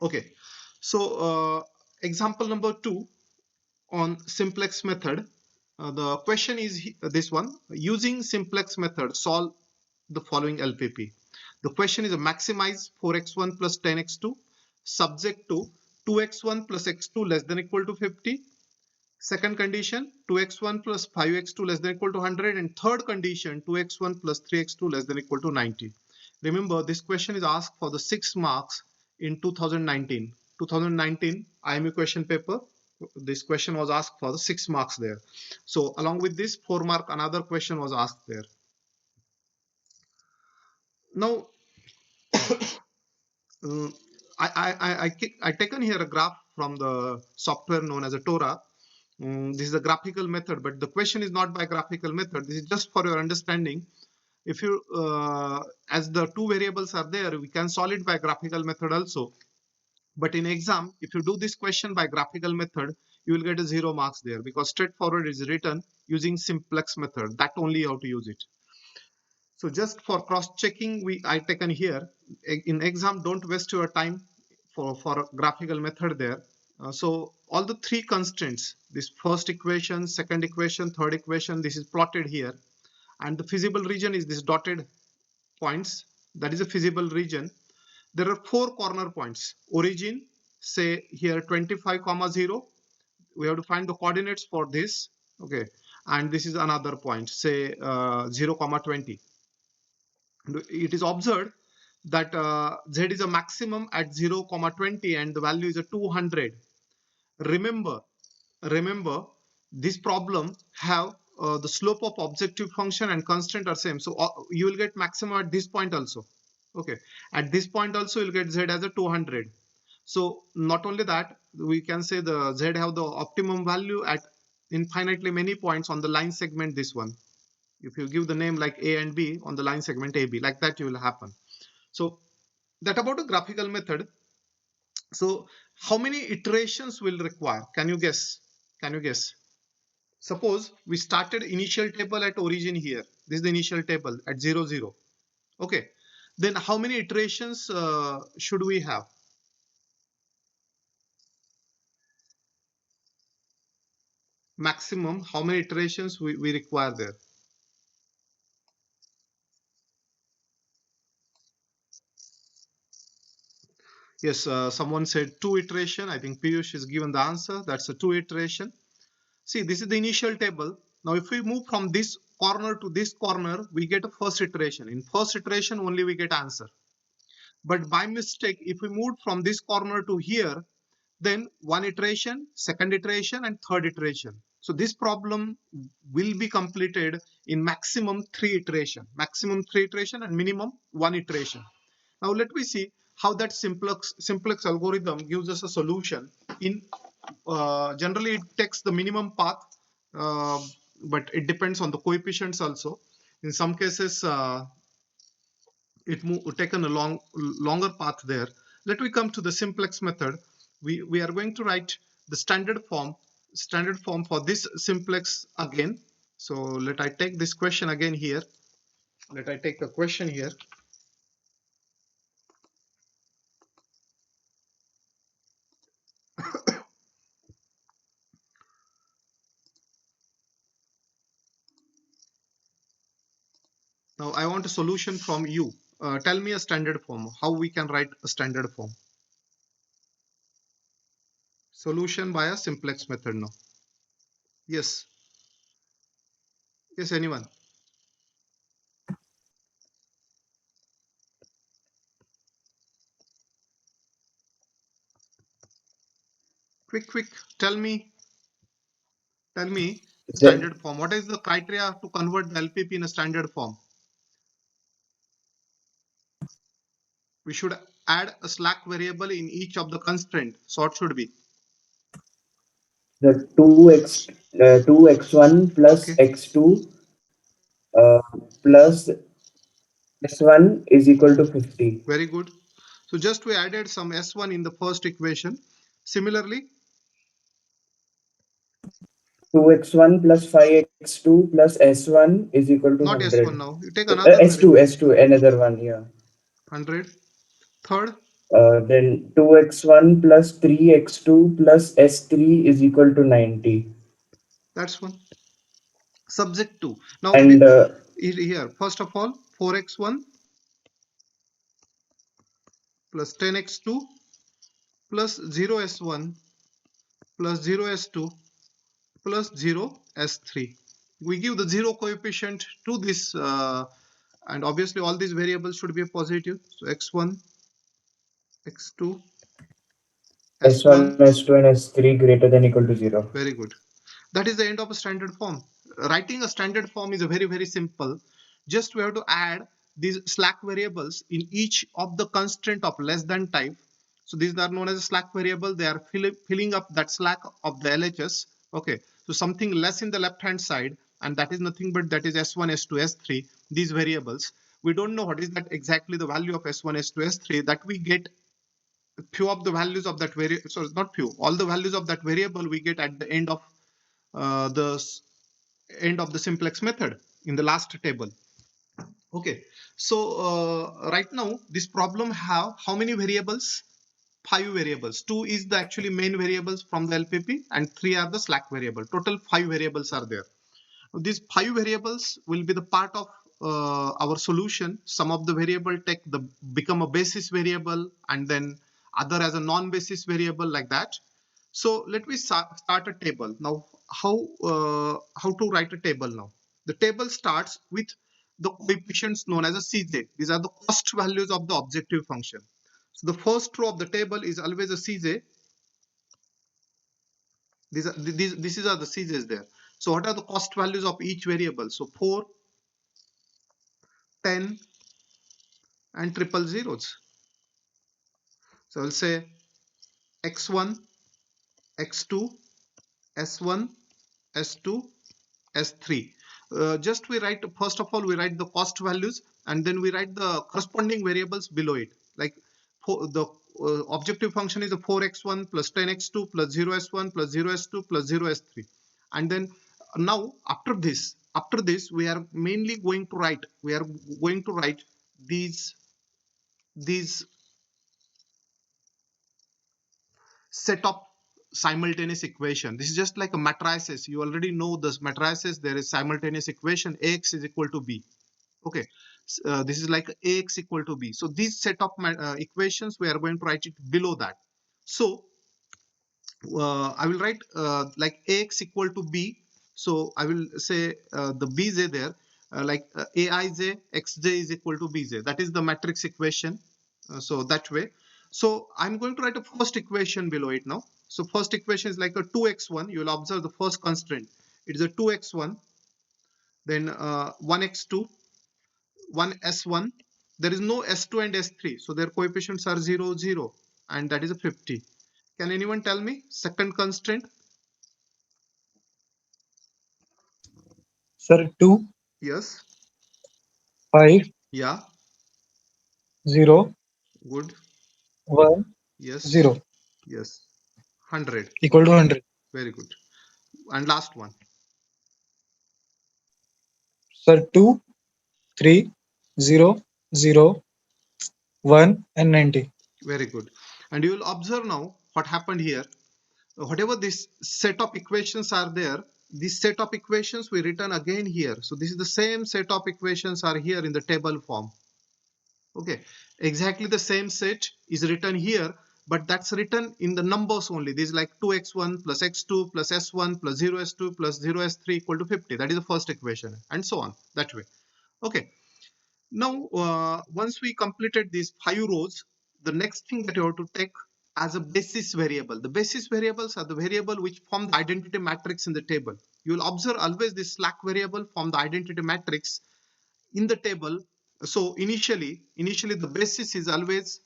Okay, so example number 2 on simplex method. The question is this one: using simplex method, solve the following LPP. The question is a maximize 4x1 plus 10x2 subject to 2x1 plus x2 less than equal to 50. Second condition, 2x1 plus 5x2 less than equal to 100. And third condition, 2x1 plus 3x2 less than equal to 90. Remember, this question is asked for the 6 marks in 2019. 2019 IME question paper. This question was asked for the 6 marks there. So along with this 4 mark, another question was asked there. Now, I taken here a graph from the software known as a Tora. This is a graphical method, but the question is not by graphical method. This is just for your understanding. If you, as the two variables are there, we can solve it by graphical method also. But in exam, if you do this question by graphical method, you will get a 0 marks there, because straightforward is written using simplex method. That only you have to use it. So just for cross checking, I taken here in exam. Don't waste your time for a graphical method there. So all the three constraints, this first equation, second equation, third equation, this is plotted here, and the feasible region is this dotted points. That is a feasible region. There are 4 corner points. Origin, say here 25, 0. We have to find the coordinates for this. Okay, and this is another point, say 0, 20. It is observed that z is a maximum at 0, 20 and the value is a 200. Remember, this problem have the slope of objective function and constraint are same. So you will get maximum at this point also. Okay, at this point also you'll get z as a 200. So not only that, we can say the z have the optimum value at infinitely many points on the line segment, this one. If you give the name like A and B on the line segment AB, like that will happen. So that about a graphical method. So how many iterations will require? Can you guess? Suppose we started initial table at origin here. This is the initial table at 0, 0. Okay. Then how many iterations should we have? Maximum, how many iterations we require there? Yes, someone said 2 iteration. I think Piyush is given the answer. That's a 2 iteration. See, this is the initial table. Now, if we move from this corner to this corner, we get a first iteration. In first iteration, only we get answer. But by mistake, if we move from this corner to here, then 1 iteration, second iteration, and third iteration. So this problem will be completed in maximum 3 iteration, and minimum 1 iteration. Now let me see how that simplex algorithm gives us a solution. In generally it takes the minimum path, but it depends on the coefficients also. In some cases it taken a longer path there. Let me come to the simplex method. We are going to write the standard form for this simplex again. So let I take this question again here. Let I take the question here. Now I want a solution from you. Tell me a standard form. How we can write a standard form? Solution by a simplex method now. Yes. Yes, anyone? Quick. Tell me standard form. What is the criteria to convert the LPP in a standard form? We should add a slack variable in each of the constraint. So what should be? The 2x1 plus x2 plus s1 is equal to 50. Very good. So just we added some s1 in the first equation. Similarly, 2x1 plus 5x2 plus s1 is equal to not 100. s1 now. You take another S2, variable. S2, another one here. 100. Third. Then 2x1 plus 3x2 plus s3 is equal to 90. That's one. Subject 2. Now And here, first of all, 4x1 plus 10x2 plus 0s1 plus 0s2 plus 0s3. We give the 0 coefficient to this, and obviously all these variables should be a positive. So x1, x2, s1, s1. s2, and s3 greater than equal to 0. Very good. That is the end of a standard form. Writing a standard form is a very simple. Just we have to add these slack variables in each of the constraint of less than type. So these are known as slack variable. They are filling up that slack of the LHS. Okay, so something less in the left hand side, and that is nothing but that is s1, s2, s3. These variables, we don't know what is that exactly the value of s1, s2, s3. That we get few of the values of that variable. So it's not few, all the values of that variable we get at the end of the simplex method in the last table. Okay, so right now this problem have how many variables? 5 variables. 2 is the actually main variables from the LPP, and 3 are the slack variable. Total 5 variables are there. These 5 variables will be the part of our solution. Some of the variable become a basis variable, and then other as a non-basis variable, like that. So let me start a table now. How to write a table now? The table starts with the coefficients known as a CJ. These are the cost values of the objective function. So the first row of the table is always a CJ. These are the CJs there. So what are the cost values of each variable? So 4, 10, and triple zeros. So I'll say x1, x2, s1, s2, s3. Just we write, first of all we write the cost values, and then we write the corresponding variables below it. Like the objective function is a 4x1 plus 10x2 plus 0s1 plus 0s2 plus 0s3. And then now after this we are mainly going to write, these set of simultaneous equation. This is just like a matrices. You already know this matrices. There is simultaneous equation ax is equal to b. Okay, this is like ax equal to b. So these set of equations, we are going to write it below that. So I will write like ax equal to b. So I will say the bj there, like aij xj is equal to bj. That is the matrix equation. So that way. So I'm going to write a first equation below it now. So first equation is like a 2x1. You will observe the first constraint. It is a 2x1, then 1x2, 1s1. There is no s2 and s3, so their coefficients are 0, 0, and that is a 50. Can anyone tell me second constraint? Sir, 2, Yes. 5, Yeah. 0, Good. 1, Yes. 0 Yes. 100. equal to 100. Very good. And last one. Sir, 2, 3, 0, 0, 1, and 90. Very good. And you will observe now what happened here. Whatever this set of equations are there, this set of equations we written again here. So this is the same set of equations are here in the table form. Okay, exactly the same set is written here, but that's written in the numbers only. This is like 2x1 plus x2 plus s1 plus 0s2 plus 0s3 equal to 50. That is the first equation, and so on that way. Okay, now once we completed these 5 rows, the next thing that you have to take as a basis variable. The basis variables are the variable which form the identity matrix in the table. You will observe always this slack variable form the identity matrix in the table. So initially the basis is always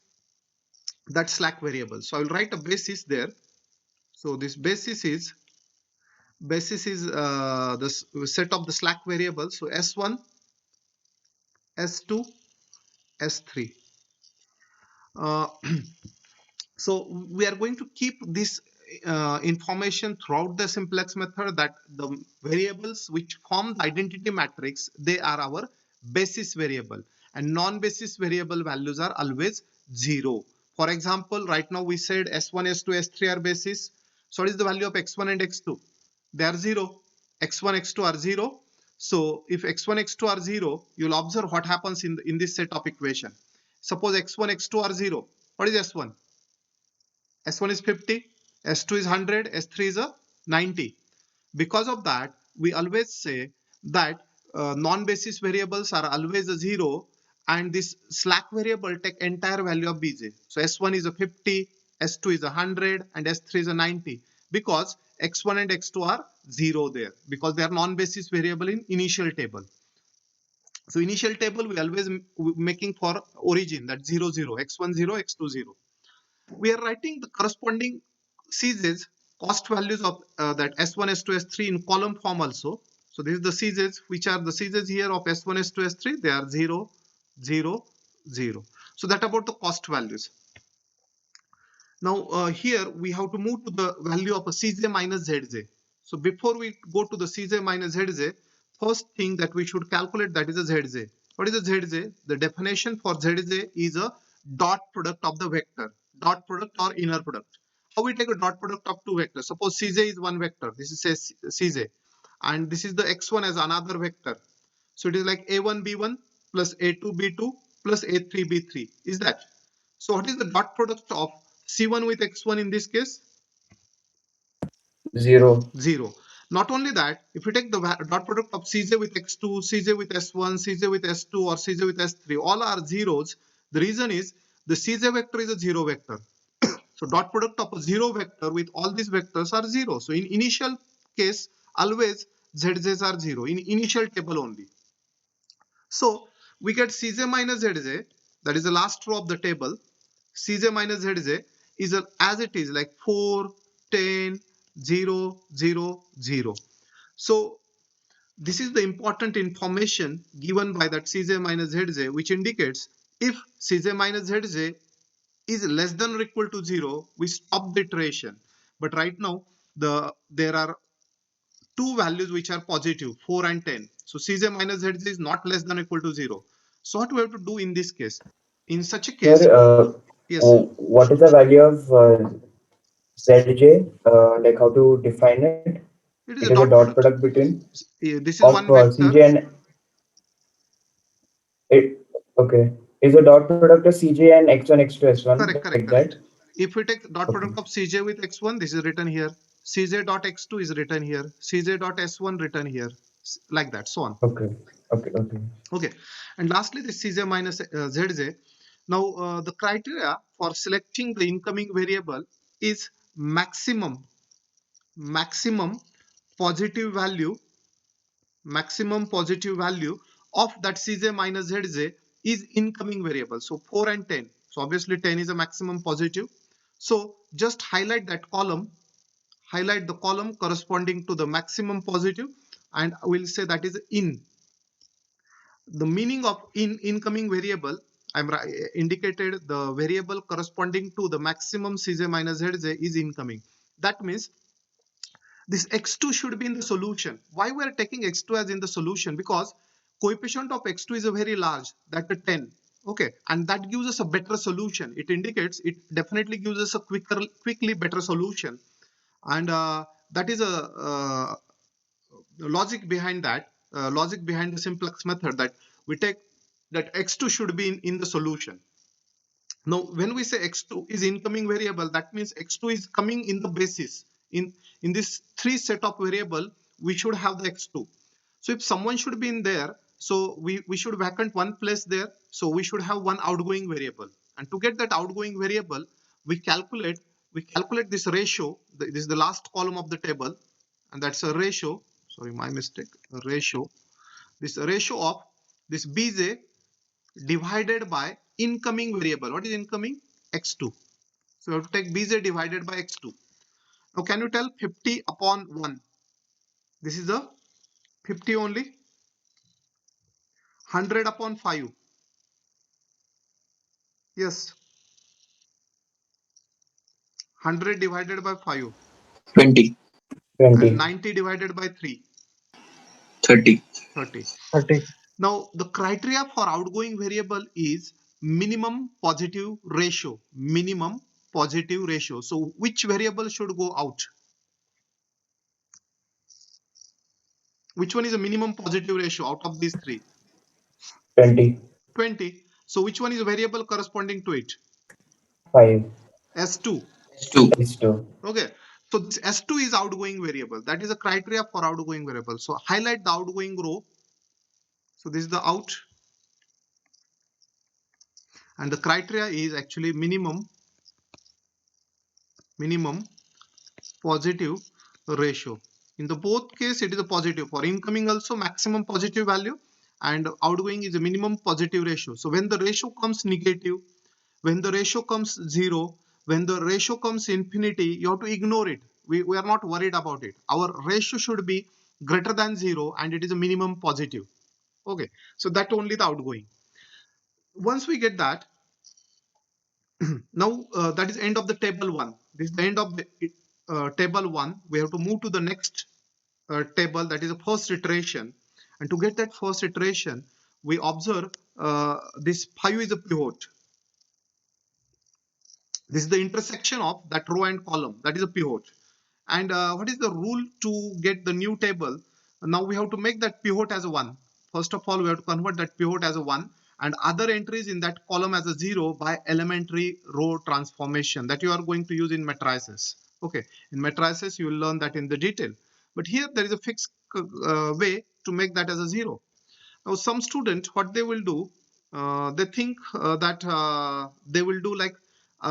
that slack variable. So I will write a basis there. So this basis is the set of the slack variables. So s1, s2, s3. Uh, so we are going to keep this information throughout the simplex method, that the variables which form the identity matrix, they are our basis variable, and non-basis variable values are always 0. For example, right now we said S1, S2, S3 are bases. So what is the value of X1 and X2? They are 0. X1, X2 are 0. So if X1, X2 are 0, you'll observe what happens in this set of equation. Suppose X1, X2 are 0. What is S1? S1 is 50, S2 is 100, S3 is a 90. Because of that, we always say that non-basis variables are always a 0, and this slack variable take entire value of bj. So S1 is a 50, S2 is a 100, and S3 is a 90, because X1 and X2 are 0 there, because they are non-basis variable in initial table. So initial table we always making for origin, that 0, 0, X1 0, X2 0. We are writing the corresponding CJs, cost values of that S1, S2, S3 in column form also. So this is the CJs, which are the CJs here of S1, S2, S3. They are 0, 0, 0. So that about the cost values. Now here we have to move to the value of a CJ minus ZJ. So before we go to the CJ minus ZJ, first thing that we should calculate, that is a ZJ. What is a ZJ? The definition for ZJ is a dot product of the vector, dot product or inner product. How we take a dot product of two vectors? Suppose Cj is one vector. This is says Cj, and this is the x1 as another vector. So it is like a1 b1 plus a2 b2 plus a3 b3. Is that? So what is the dot product of C1 with X1 in this case? 0. 0. Not only that, if you take the dot product of Cj with X2, Cj with S1, Cj with S2, or Cj with S3, all are zeros. The reason is the Cj vector is a 0 vector. So dot product of a 0 vector with all these vectors are 0. So in initial case, always Zj's are 0, in initial table only. So we get Cj minus Zj, that is the last row of the table. Cj minus Zj is as it is, like 4, 10, 0, 0, 0. So this is the important information given by that Cj minus Zj, which indicates if Cj minus Zj is less than or equal to 0, we stop the iteration. But right now there are two values which are positive, 4 and 10. So Cj minus Zj is not less than or equal to 0. So what we have to do in this case? In such a case, Sir, yes. what is the value of Zj? Like how to define it? It It is is a a dot dot product. product between This is of one vector. Cj and it. Okay, is a dot product of Cj and x1, x2, s1 Correct, correct, like that? correct. If we take dot Okay. product of Cj with x1, this is written here. Cj dot x2 is written here. Cj dot s1 written here. Like that, so on. Okay. Okay. Okay. Okay. And lastly, the Cj minus Zj. Now, the criteria for selecting the incoming variable is maximum positive value of that Cj minus Zj is incoming variable. So 4 and 10. So obviously 10 is a maximum positive. So just highlight that column, highlight the column corresponding to the maximum positive, and we'll say that is in. The meaning of incoming variable, I'm indicated the variable corresponding to the maximum Cj minus Zj is incoming. That means this x2 should be in the solution. Why we are taking x2 as in the solution? Because coefficient of x2 is a very large, that is 10. Okay, and that gives us a better solution. It indicates, it definitely gives us a quickly better solution, and that is a logic behind that. Logic behind the simplex method, that we take that x2 should be in the solution. Now, when we say x2 is incoming variable, that means x2 is coming in the basis. In this three set of variable, we should have the x2. So if someone should be in there, so we should vacant one place there. So we should have one outgoing variable. And to get that outgoing variable, we calculate this ratio. This is the last column of the table, and that's a ratio. Sorry, my mistake. A ratio. This ratio of this bj divided by incoming variable. What is incoming? X2. So we have to take bj divided by x2. Now can you tell 50 upon 1? This is a 50 only. 100 upon 5. Yes. 100 divided by 5. 20, 20. And 90 divided by 3. 30. 30. 30. Now the criteria for outgoing variable is minimum positive ratio. Minimum positive ratio. So which variable should go out? Which one is a minimum positive ratio out of these three? 20. 20. So which one is a variable corresponding to it? 5. S2. S2. Okay. So this S2 is outgoing variable. That is a criteria for outgoing variable. So highlight the outgoing row. So this is the out. And the criteria is actually minimum positive ratio. In the both case, it is a positive. For incoming also maximum positive value, and outgoing is a minimum positive ratio. So when the ratio comes negative, when the ratio comes 0, when the ratio comes infinity, you have to ignore it. We are not worried about it. Our ratio should be greater than 0 and it is a minimum positive. Okay, so that only the outgoing. Once we get that, now that is end of the table 1. This is the end of the table 1. We have to move to the next table, that is a first iteration. And to get that first iteration, we observe this 5 is a pivot. This is the intersection of that row and column, that is a pivot. And what is the rule to get the new table? Now we have to make that pivot as a 1. First of all, we have to convert that pivot as a 1 and other entries in that column as a 0 by elementary row transformation that you are going to use in matrices. Okay, in matrices you will learn that in the detail. But here there is a fixed way to make that as a 0. Now some student, what they will do, they think that they will do like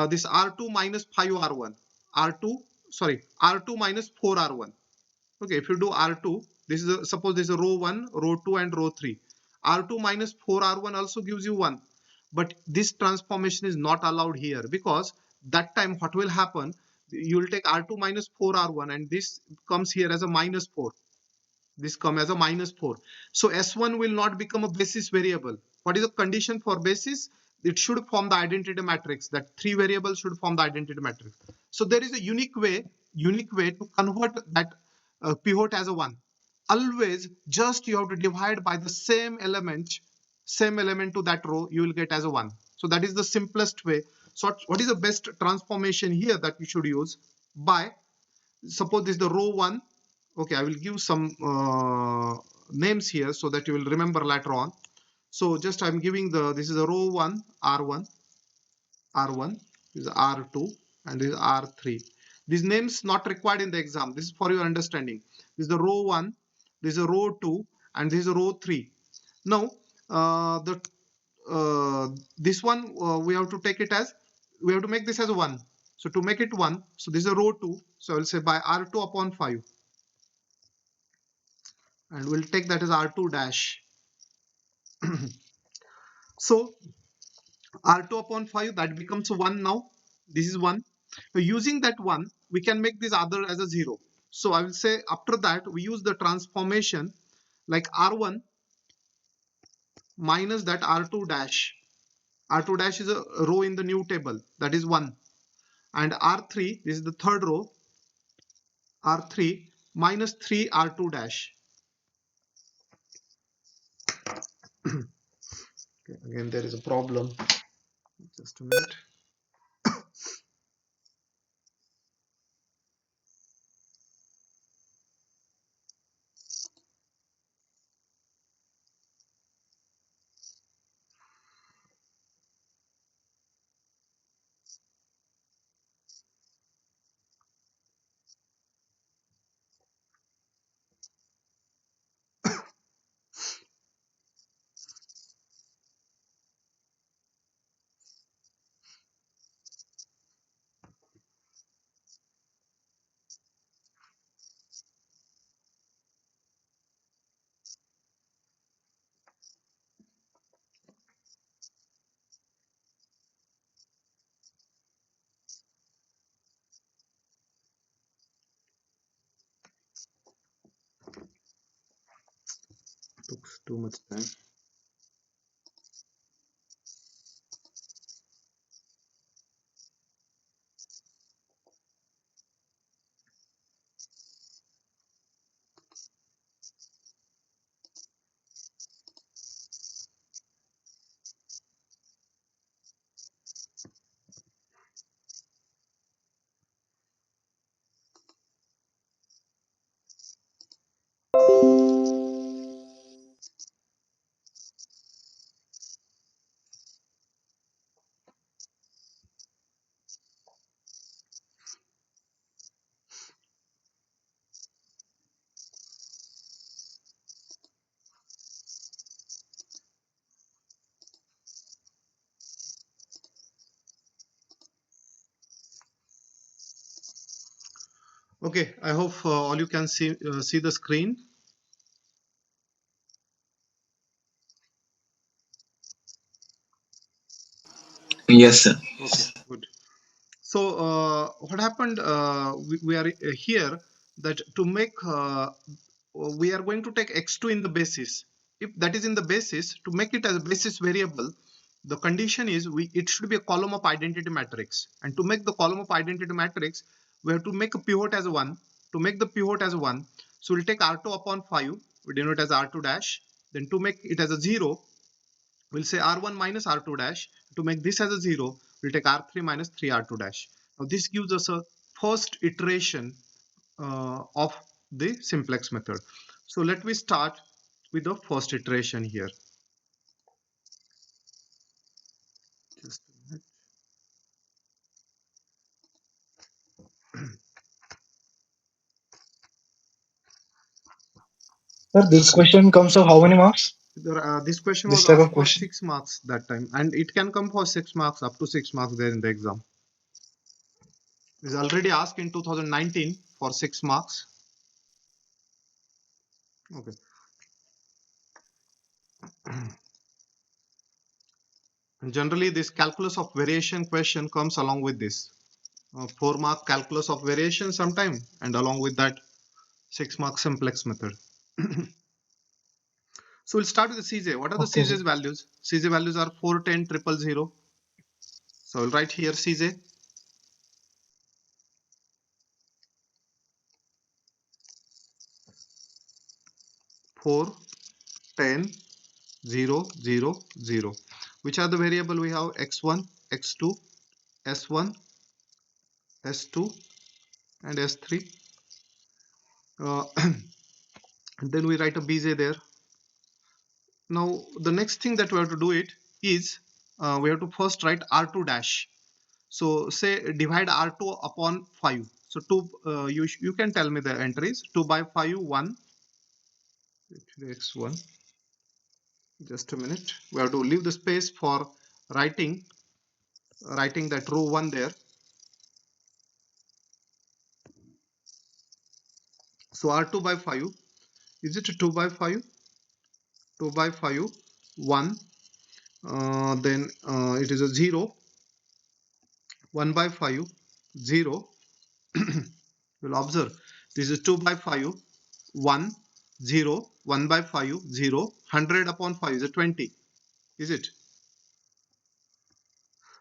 this R2 minus 5R1, R2, sorry, R2 minus 4R1. Okay, if you do R2, this is suppose this is a row 1, row 2 and row 3. R2 minus 4R1 also gives you 1. But this transformation is not allowed here because that time what will happen, you will take R2 minus 4R1 and this comes here as a minus 4. This come as a minus 4. So S1 will not become a basis variable. What is the condition for basis? It should form the identity matrix. That three variables should form the identity matrix. So there is a unique way to convert that pivot as a 1. Always just you have to divide by the same element to that row, you will get as a 1. So that is the simplest way. So what is the best transformation here that you should use? By suppose this is the row 1. Okay, I will give some names here so that you will remember later on. So just I'm giving this is a row 1 R1, this is R2 and this is R3. These names not required in the exam. This is for your understanding. This is the row 1, this is a row 2 and this is a row 3. Now this one we have to take it as, we have to make this as a 1. So to make it 1, so this is a row 2. So I will say by R2 upon 5. And we'll take that as R2 dash. So R2 upon 5, that becomes 1 now. This is 1. So using that 1, we can make this other as a 0. So I will say after that, we use the transformation like R1 minus that R2 dash. R2 dash is a row in the new table, that is 1. And R3, this is the third row, R3 minus 3 R2 dash. Okay, again, there is a problem. Just a minute. Took too much time. Okay, I hope all you can see the screen. Yes, sir. Okay, good. So what happened? We are here that to make we are going to take x2 in the basis. If that is in the basis, to make it as a basis variable, the condition is it should be a column of identity matrix. And to make the column of identity matrix, we have to make a pivot as a 1. To make the pivot as a 1, so we'll take r2 upon 5, we denote as r2 dash. Then to make it as a 0, we'll say r1 minus r2 dash. To make this as a 0, we'll take r3 minus 3 r2 dash. Now this gives us a first iteration of the simplex method. So let me start with the first iteration here. Just a minute. Sir, this question comes of how many marks? This question This was type asked of for question. 6 marks that time, and it can come for 6 marks, up to 6 marks there in the exam. It is already asked in 2019 for 6 marks. Okay. And generally, this calculus of variation question comes along with this 4 mark calculus of variation sometime, and along with that 6 mark simplex method. So we'll start with the CJ. What are the Okay, sir. CJ's values? CJ values are 4, 10, 000. So I'll write here CJ. 4, 10, 0, 0, 0. Which are the variable we have? X1, X2, S1, S2, and S3. Then we write a BJ there. Now the next thing that we have to do it is we have to first write R2 dash. So say divide R2 upon 5. So 2, you can tell me the entries. 2 by 5, 1. Actually X1. Just a minute. We have to leave the space for writing that row 1 there. So R2 by 5. Is it 2 by 5? 2 by 5, 1. Then it is a 0. 1 by 5, 0. You'll observe this is 2 by 5, 1, 0, 1 by 5, 0, 100 upon 5 is a 20. Is it?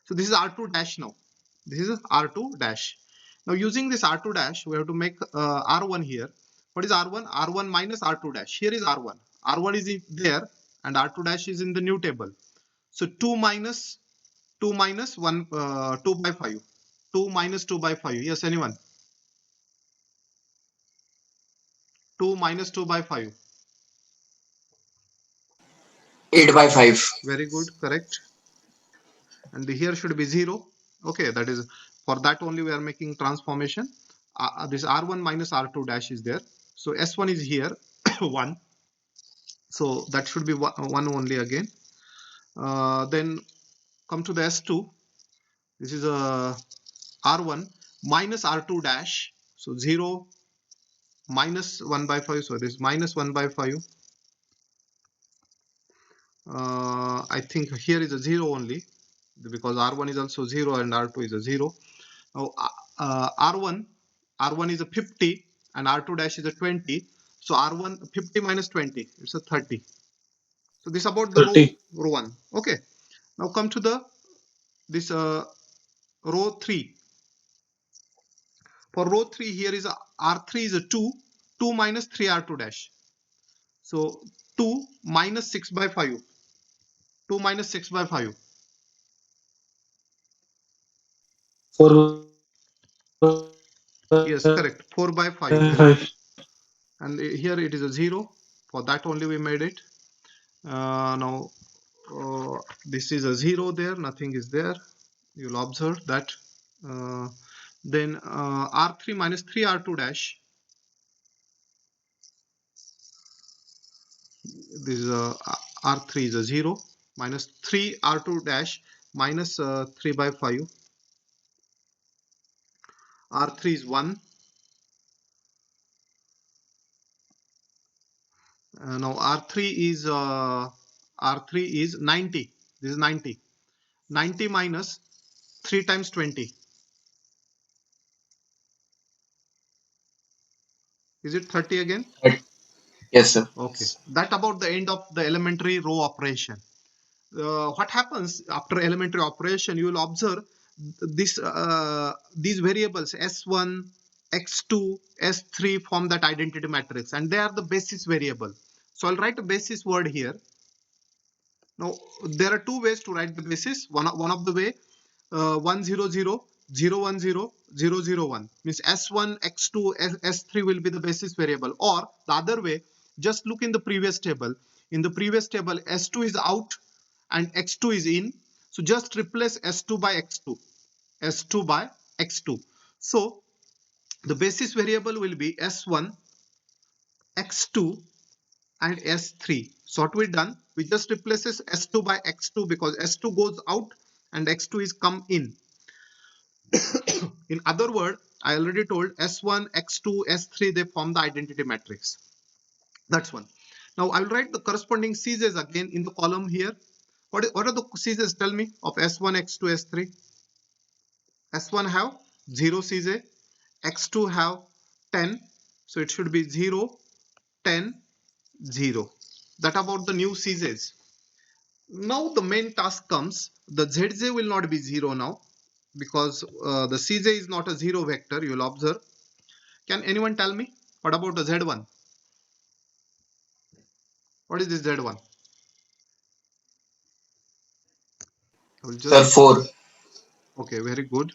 So this is R2 dash now. This is R2 dash. Now using this R2 dash, we have to make R1 here. What is R1? R1 minus R2 dash. Here is R1. R1 is there and R2 dash is in the new table. So 2 minus 1, 2 by 5. 2 minus 2 by 5. Yes, anyone? 2 minus 2 by 5. 8 by 5. Very good, correct. And here should be 0. Okay, that is for that only we are making transformation. This R1 minus R2 dash is there. So S1 is here 1. So that should be 1 only again. Then come to the S2. This is a R1 minus R2 dash. So 0 minus 1 by 5. So this minus 1 by 5. I think here is a 0 only because R1 is also 0 and R2 is a 0. Now R1 is a 50 and R2 dash is a 20. So R1 50 minus 20, it's a 30. So this about the 30. row 1. Okay. Now come to the this row 3. For row 3 here is R3 is a 2. 2 minus 3 R2 dash. So 2 minus 6 by 5. 2 minus 6 by 5. 4 Yes, correct. 4 by 5. 5. And here it is a 0. For that only we made it. Now this is a 0 there, nothing is there. You'll observe that. Then R3 minus 3 R2 dash. This is a R3 is a 0 minus 3 R2 dash minus 3 by 5. R3 is 1. Now R3 is 90. This is 90. 90 minus 3 times 20. Is it 30 again? Yes, sir. Okay. That about the end of the elementary row operation. What happens after elementary operation? You will observe this these variables S1, X2, S3 form that identity matrix, and they are the basis variable. So I'll write a basis word here. Now there are two ways to write the basis. One of the way 100, 010, 001 means S1, X2, S3 will be the basis variable, or the other way, just look in the previous table. In the previous table, S2 is out and X2 is in. So just replace S2 by X2, S2 by X2. So the basis variable will be S1, X2 and S3. So what we done, we just replaces S2 by X2 because S2 goes out and X2 is come in. In other word, I already told S1, X2, S3, they form the identity matrix. That's one. Now I will write the corresponding C's again in the column here. What are the C's? Tell me of S1, X2, S3. S1 have 0 CJ, X2 have 10. So it should be 0, 10, 0. That about the new C's. Now the main task comes. The Zj will not be 0 now because the Cj is not a 0 vector. You will observe. Can anyone tell me what about the Z1? What is this Z1? I will Sir, just 4. okay, very good.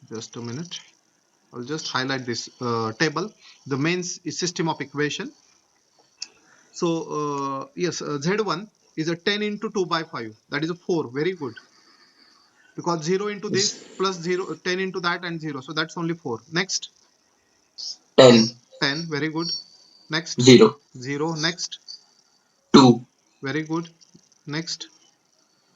Just a minute. I'll just highlight this table. The main is system of equation. So yes, Z1 is a 10 into 2 by 5. That is a 4. Very good. Because 0 into this plus 0, 10 into that and 0. So that's only 4. Next. 10. 10. Very good. Next. 0. 0. Next. 2. Very good. Next.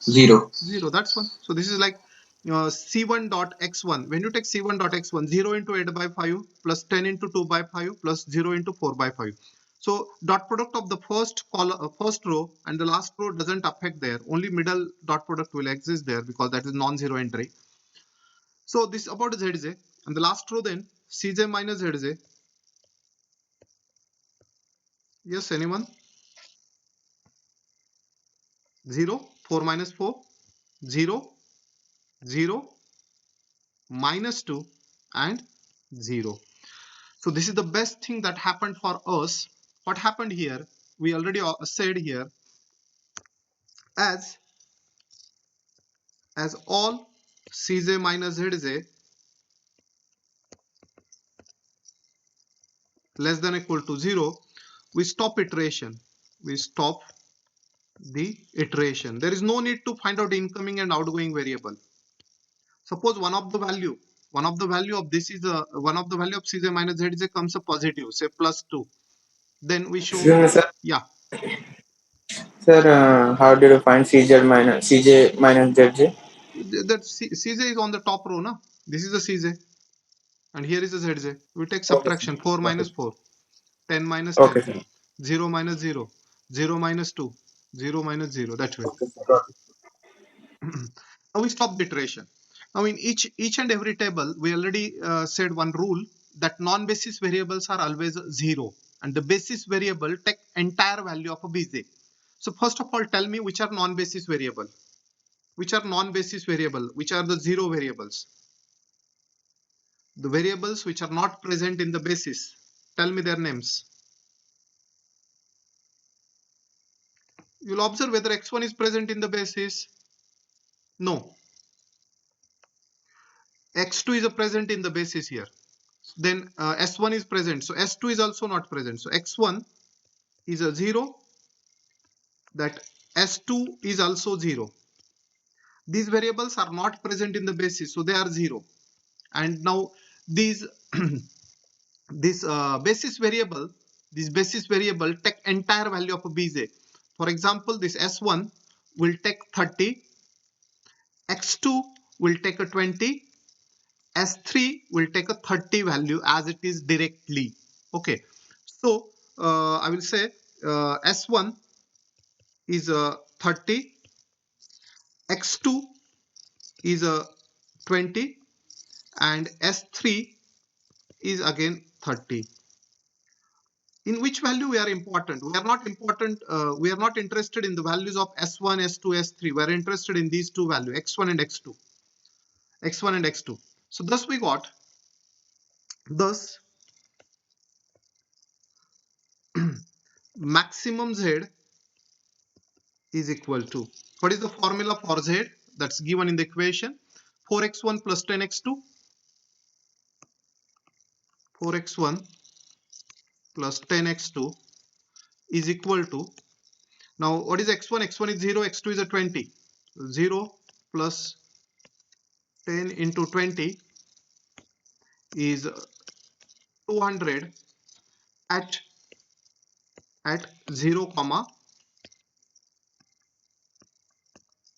0. 0. That's one. So this is like C1 dot X1. When you take C1 dot X1, 0 into 8 by 5 plus 10 into 2 by 5 plus 0 into 4 by 5. So dot product of the first column, first row and the last row doesn't affect there. Only middle dot product will exist there because that is non-zero entry. So this about Zj, and the last row then Cj minus Zj. Yes, anyone? 0, 4 minus 4, 0, 0, minus 2 and 0. So this is the best thing that happened for us. What happened here? We already said here, as all Cj minus Zj less than or equal to 0, we stop iteration. We stop the iteration. There is no need to find out incoming and outgoing variable. Suppose one of the value of this is one of the value of Cj minus Zj comes a positive, say plus 2. Then we show, Excuse me, sir. yeah, Sir, how did you find CJ minus ZJ? that Cj is on the top row, na? This is the Cj. And here is the Zj. We take Okay, subtraction, 4 okay, minus 4, 10 minus okay, 10, sir. 0 minus 0, 0 minus 2, 0 minus 0, that way. Okay, sir. Got it. Now we stop the iteration. Now in each and every table, we already said one rule that non-basis variables are always 0. And the basis variable take entire value of a bj. So first of all, tell me which are non-basis variable. Which are non-basis variable? Which are the 0 variables? The variables which are not present in the basis. Tell me their names. You'll observe whether x1 is present in the basis. No. X2 is a present in the basis here. Then S1 is present. So S2 is also not present. So X1 is a 0. That S2 is also 0. These variables are not present in the basis. So they are 0. And now these this basis variable take entire value of a bj. For example, this S1 will take 30, X2 will take a 20, S3 will take a 30 value as it is directly. Okay, so I will say S1 is 30, X2 is 20, and S3 is again 30. In which value we are important? We are not important. We are not interested in the values of S1, S2, S3. We are interested in these two values, X1 and X2. X1 and X2. So thus we got, thus maximum Z is equal to, what is the formula for Z? That's given in the equation. 4x1 plus 10x2. 4x1 plus 10x2 is equal to, now what is x1? X1 is 0, x2 is a 20. 0 plus 10 into 20 is 200 at 0 comma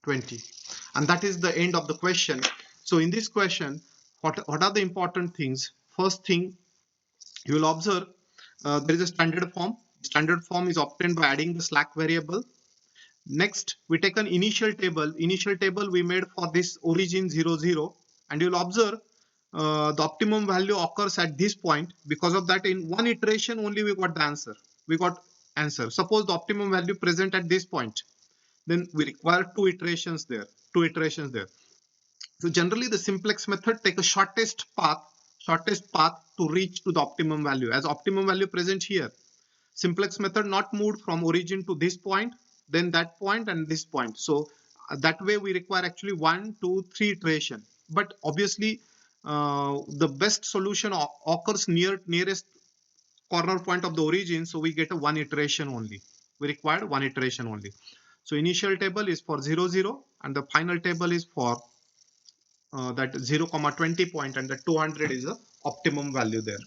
20, and that is the end of the question. So in this question, what are the important things? First thing, you will observe there is a standard form. Standard form is obtained by adding the slack variable. Next, we take an initial table. Initial table we made for this origin 0, 0, and you will observe the optimum value occurs at this point. Because of that, in one iteration only we got the answer. We got answer. Suppose the optimum value present at this point, then we require two iterations there. So generally the simplex method take a shortest path to reach to the optimum value. As optimum value present here, simplex method not moved from origin to this point, then that point and this point. So that way we require actually 1, 2, 3 iteration. But obviously the best solution occurs nearest corner point of the origin, so we get a one iteration only. We require one iteration only. So initial table is for 0, 0, and the final table is for that 0, 20 point, and the 200 is the optimum value there.